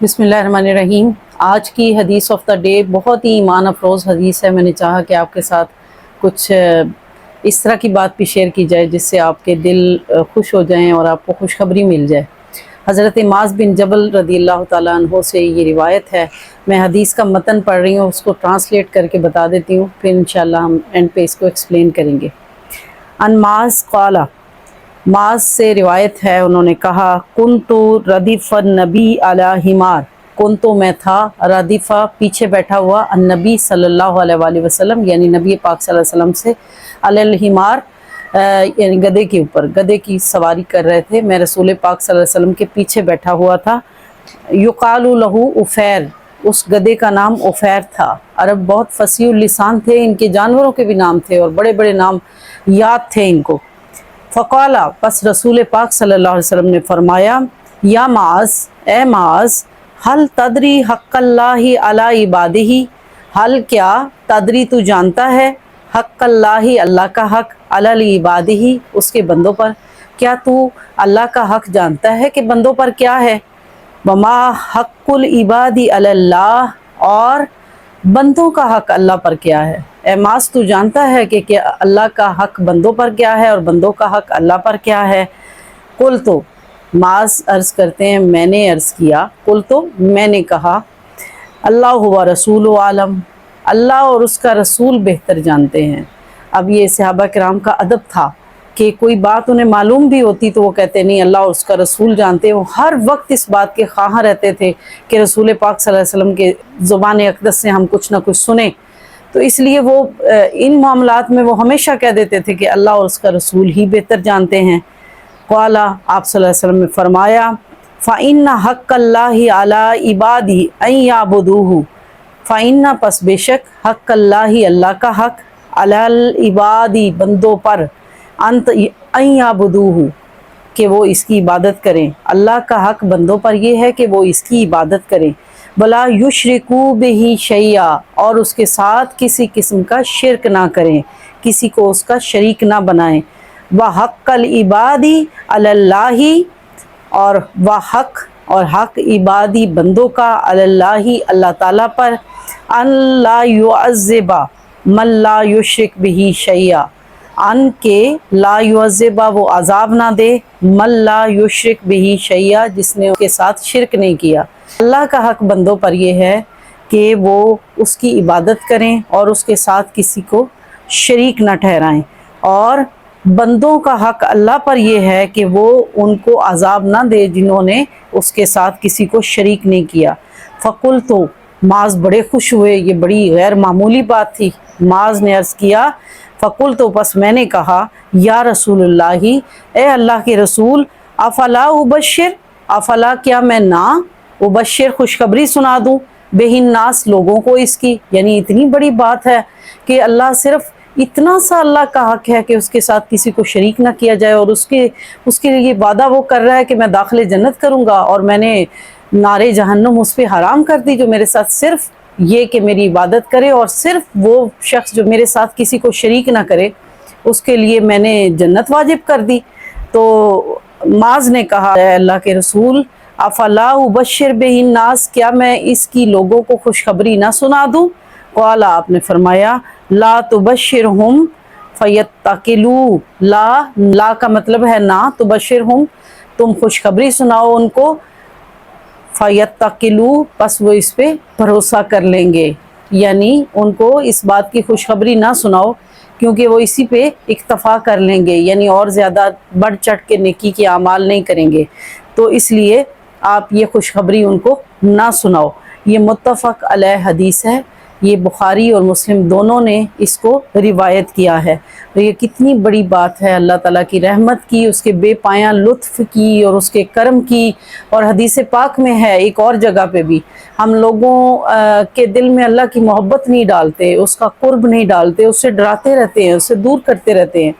बिस्मिल्लाहिर्रहमानिर्रहीम। आज की हदीस ऑफ द डे बहुत ही ईमान अफरोज़ हदीस है। मैंने चाहा कि आपके साथ कुछ इस तरह की बात भी शेयर की जाए जिससे आपके दिल खुश हो जाएं और आपको खुशखबरी मिल जाए। हज़रत माज़ बिन जबल रज़ियल्लाहु ताला अन्हो से ये रिवायत है। मैं हदीस का मतन पढ़ रही हूँ, उसको ट्रांसलेट करके बता देती हूँ, फिर इंशाअल्लाह हम एंड पे इसको एक्सप्लेन करेंगे। अन माज़ क़ाला, माज से रिवायत है, उन्होंने कहा, कुन्तु रदीफ़ नबी अला हिमार, कुन्तु मैं था, रदीफ़ा पीछे बैठा हुआ, अन्नबी सल्लल्लाहु अलैहि वसल्लम यानी नबी पाक सल्लल्लाहु अलैहि वसल्लम से, अलल हिमार यानी गधे के ऊपर, गधे की सवारी कर रहे थे। मैं रसूल पाक सल्लल्लाहु अलैहि वसल्लम के पीछे बैठा हुआ था। युकालु लहू उफैर, उस गधे का नाम उफैर था। अरब बहुत फसीह लिसान थे, इनके जानवरों के भी नाम थे और बड़े बड़े नाम याद थे इनको। फ़क़ाला, बस रसूल पाक सल्लल्लाहु अलैहि वसल्लम ने फरमाया, या माज़, ए माज़, हल तदरी हक़्क़ल्लाहि अला इबादिही, हल क्या, तदरी तू जानता है, हक़्क़ल्लाहि अल्लाह का हक़, अला इबादिही उसके बंदों पर, क्या तू अल्लाह का हक़ जानता है कि बंदों पर क्या है। वमा हक़्क़ुल इबादी अलल्लाह, और बंदों का हक़ अल्लाह पर क्या है। ए मास, तू जानता है कि क्या अल्लाह का हक़ बंदों पर क्या है और बंदों का हक़ अल्लाह पर क्या है। कुल तो, मास अर्ज़ करते हैं, मैंने अर्ज़ किया, कुल तो मैंने कहा, अल्लाह हुवा रसूल आलम, अल्लाह और उसका रसूल बेहतर जानते हैं। अब ये सहाबा किराम का अदब था कि कोई बात उन्हें मालूम भी होती तो वो कहते नहीं, अल्लाह और उसका रसूल जानते हैं। वो हर वक्त इस बात के ख़्वाह रहते थे कि रसूल पाक सल्लल्लाहु अलैहि वसल्लम के ज़ुबान अक़दस से हम कुछ ना कुछ सुने। तो इसलिए वो इन मामलात में वो हमेशा कह देते थे कि अल्लाह और उसका रसूल ही बेहतर जानते हैं। क़ाला, आप सल्लल्लाहु अलैहि वसल्लम ने फरमाया, फ़इन्ना हक़्क़ल्लाहि अला इबादी अन याबुदूहु, फ़इन्ना पस बेशक, हक़्क़ल्लाहि अल्लाह का हक़, अलल इबादी बंदों पर, अंत अन याबुदूहु कि वो इसकी इबादत करें। अल्लाह का हक़ बंदों पर ये है कि वो इसकी इबादत करें। वला युशरिकू बिही शैया, और उसके साथ किसी किस्म का शिरक ना करें, किसी को उसका शरीक ना बनाएं। व हक़्क़ल इबादी अलल्लाही, और व हक़ और हक़ इबादी बंदों का, अलल्लाही अल्लाह ताला पर, अन ला युअज़्ज़िबा मन ला युशरिक बिही शैया, अन के ला युअज़्ज़िबा वो अज़ाब ना दे, मन ला युशरिक बिही शैया जिसने उसके साथ शिरक नहीं किया। अल्लाह का हक़ बंदों पर यह है कि वो उसकी इबादत करें और उसके साथ किसी को शरीक न ठहराएं, और बंदों का हक़ अल्लाह पर यह है कि वो उनको अज़ाब ना दे जिन्होंने उसके साथ किसी को शरीक नहीं किया। फ़कुल तो, माज़ बड़े खुश हुए, ये बड़ी गैर मामूली बात थी। माज़ ने अर्ज़ किया, फ़कुल तो बस मैंने कहा, या रसूलुल्लाही, ए अल्लाह के रसूल, अफ़ला उबशिर, अफ़ला क्या मैं ना, उबशिर खुशखबरी सुना दूँ, बेहिन नास लोगों को इसकी, यानी इतनी बड़ी बात है कि अल्लाह सिर्फ इतना सा अल्लाह का हक़ है कि उसके साथ किसी को शरीक ना किया जाए, और उसके लिए वादा वो कर रहा है कि मैं दाखिले जन्नत करूँगा और मैंने नारे जहन्नुम उस पर हराम कर दी जो मेरे साथ सिर्फ ये कि मेरी इबादत करे, और सिर्फ वो शख्स जो मेरे साथ किसी को शरीक ना करे उसके लिए मैंने जन्नत वाजिब कर दी। तो माज ने कहा, अल्लाह के रसूल, अफ़ला उबशिर बिहिन नास, क्या मैं इसकी लोगों को खुशखबरी ना सुना दूँ। क़ाला, आपने फरमाया, ला तुबशिरहुम फ़यत्तकिलू, ला का मतलब है ना, तुबशिरहुम तुम खुशखबरी सुनाओ उनको, फ़यत्तकिलू बस वो इस पे भरोसा कर लेंगे, यानी उनको इस बात की खुशखबरी ना सुनाओ क्योंकि वो इसी पे इक्तफ़ा कर लेंगे, यानी और ज़्यादा बढ़ चढ़ के नेकी के अमाल नहीं करेंगे, तो इसलिए आप ये खुशखबरी उनको ना सुनाओ। ये मुत्तफ़क़ अलैह हदीस है, ये बुखारी और मुस्लिम दोनों ने इसको रिवायत किया है। तो ये कितनी बड़ी बात है अल्लाह ताला की रहमत की, उसके बेपाया लुत्फ़ की और उसके करम की। और हदीस पाक में है एक और जगह पे भी, हम लोगों के दिल में अल्लाह की मोहब्बत नहीं डालते, उसका कुर्ब नहीं डालते, उससे डराते रहते हैं, उससे दूर करते रहते हैं।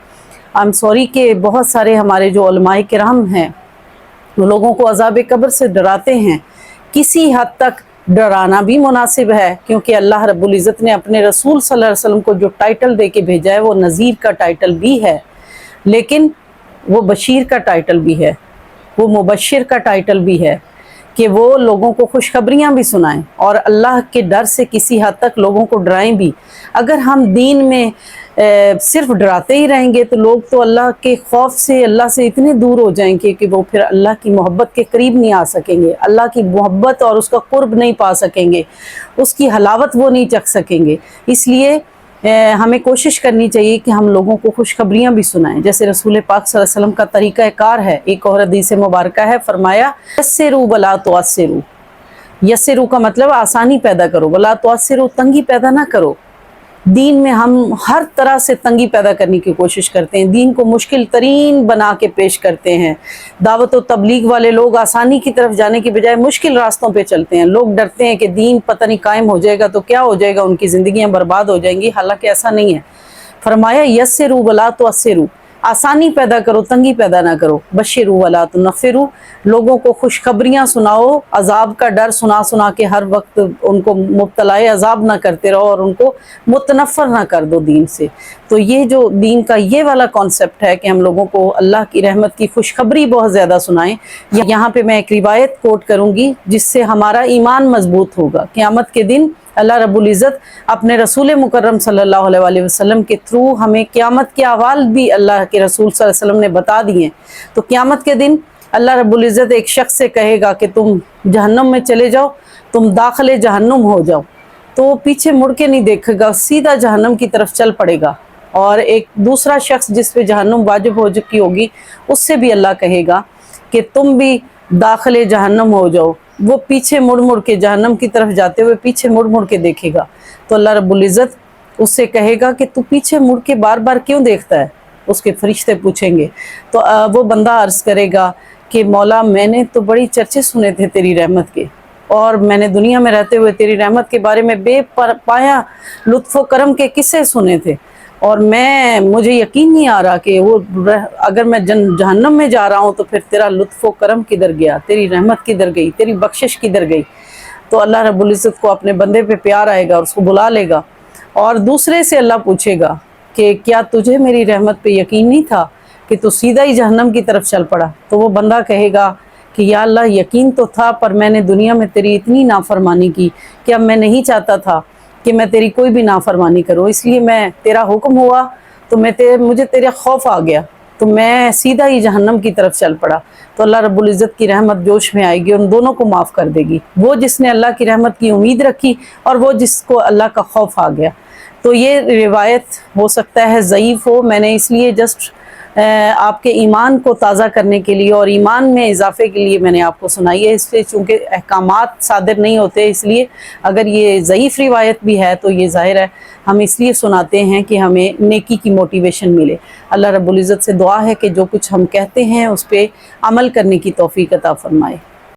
आई एम सॉरी कि बहुत सारे हमारे जो उलमाए किराम हैं वो लोगों को अज़ाब कब्र से डराते हैं। किसी हद तक डराना भी मुनासिब है, क्योंकि अल्लाह रब्बुल इज़्ज़त ने अपने रसूल सल्लल्लाहु अलैहि वसल्लम को जो टाइटल दे के भेजा है वो नज़ीर का टाइटल भी है, लेकिन वो बशीर का टाइटल भी है, वो मुबश्शिर का टाइटल भी है। کہ وہ لوگوں کو خوشخبریاں بھی سنائیں اور اللہ کے ڈر سے کسی حد تک لوگوں کو ڈرائیں بھی۔ اگر ہم دین میں صرف ڈراتے ہی رہیں گے تو لوگ تو اللہ کے خوف سے، اللہ سے اتنے دور ہو جائیں گے کہ وہ پھر اللہ کی محبت کے قریب نہیں آ سکیں گے، اللہ کی محبت اور اس کا قرب نہیں پا سکیں گے، اس کی حلاوت وہ نہیں چکھ سکیں گے۔ اس لیے ہمیں کوشش کرنی چاہیے کہ ہم لوگوں کو خوشخبریاں بھی سنائیں، جیسے رسول پاک صلی اللہ علیہ وسلم کا طریقہ کار ہے۔ ایک اور حدیث مبارکہ ہے، فرمایا یسروا ولا تعسروا۔ یسروا کا مطلب آسانی پیدا کرو، ولا تعسروا تنگی پیدا نہ کرو۔ دین میں ہم ہر طرح سے تنگی پیدا کرنے کی کوشش کرتے ہیں، دین کو مشکل ترین بنا کے پیش کرتے ہیں۔ دعوت و تبلیغ والے لوگ آسانی کی طرف جانے کی بجائے مشکل راستوں پہ چلتے ہیں۔ لوگ ڈرتے ہیں کہ دین پتہ نہیں قائم ہو جائے گا تو کیا ہو جائے گا، ان کی زندگیاں برباد ہو جائیں گی، حالانکہ ایسا نہیں ہے۔ فرمایا یسروا ولا تعسروا، آسانی پیدا کرو، تنگی پیدا نہ کرو۔ بشروا ولا تنفروا، لوگوں کو خوشخبریاں سناؤ، عذاب کا ڈر سنا سنا کے ہر وقت ان کو مبتلا عذاب نہ کرتے رہو اور ان کو متنفر نہ کر دو دین سے۔ تو یہ جو دین کا یہ والا کانسیپٹ ہے کہ ہم لوگوں کو اللہ کی رحمت کی خوشخبری بہت زیادہ سنائیں۔ یہاں پہ میں ایک روایت کوٹ کروں گی جس سے ہمارا ایمان مضبوط ہوگا۔ قیامت کے دن اللہ رب العزت اپنے رسول مکرم صلی اللہ علیہ وسلم کے تھرو ہمیں قیامت کے احوال بھی اللہ کے رسول صلی اللہ علیہ وسلم نے بتا دیے۔ تو قیامت کے دن اللہ رب العزت ایک شخص سے کہے گا کہ تم جہنم میں چلے جاؤ، تم داخل جہنم ہو جاؤ، تو وہ پیچھے مڑ کے نہیں دیکھے گا، سیدھا جہنم کی طرف چل پڑے گا۔ اور ایک دوسرا شخص جس پہ جہنم واجب ہو چکی ہوگی، اس سے بھی اللہ کہے گا کہ تم بھی داخل جہنم ہو جاؤ، وہ پیچھے مڑ مڑ کے جہنم کی طرف جاتے ہوئے پیچھے مڑ مڑ کے دیکھے گا۔ تو اللہ رب العزت اس سے کہے گا کہ تو پیچھے مڑ کے بار بار کیوں دیکھتا ہے؟ اس کے فرشتے پوچھیں گے تو وہ بندہ عرض کرے گا کہ مولا میں نے تو بڑی چرچے سنے تھے تیری رحمت کے، اور میں نے دنیا میں رہتے ہوئے تیری رحمت کے بارے میں بے پایا لطف و کرم کے قصے سنے تھے، اور مجھے یقین نہیں آ رہا کہ وہ اگر میں جہنم میں جا رہا ہوں تو پھر تیرا لطف و کرم کدھر گیا، تیری رحمت کدھر گئی، تیری بخشش کدھر گئی۔ تو اللہ رب العزت کو اپنے بندے پہ پیار آئے گا اور اس کو بلا لے گا، اور دوسرے سے اللہ پوچھے گا کہ کیا تجھے میری رحمت پہ یقین نہیں تھا کہ تو سیدھا ہی جہنم کی طرف چل پڑا؟ تو وہ بندہ کہے گا کہ یا اللہ یقین تو تھا، پر میں نے دنیا میں تیری اتنی نافرمانی کی کہ اب میں نہیں چاہتا تھا کہ میں تیری کوئی بھی نافرمانی کروں، اس لیے میں تیرا حکم ہوا تو مجھے تیرا خوف آ گیا تو میں سیدھا ہی جہنم کی طرف چل پڑا۔ تو اللہ رب العزت کی رحمت جوش میں آئے گی، ان دونوں کو معاف کر دے گی، وہ جس نے اللہ کی رحمت کی امید رکھی اور وہ جس کو اللہ کا خوف آ گیا۔ تو یہ روایت ہو سکتا ہے ضعیف ہو، میں نے اس لیے جسٹ آپ کے ایمان کو تازہ کرنے کے لیے اور ایمان میں اضافے کے لیے میں نے آپ کو سنائی ہے، اس لیے چونکہ احکامات صادر نہیں ہوتے، اس لیے اگر یہ ضعیف روایت بھی ہے تو یہ ظاہر ہے ہم اس لیے سناتے ہیں کہ ہمیں نیکی کی موٹیویشن ملے۔ اللہ رب العزت سے دعا ہے کہ جو کچھ ہم کہتے ہیں اس پہ عمل کرنے کی توفیق عطا فرمائے۔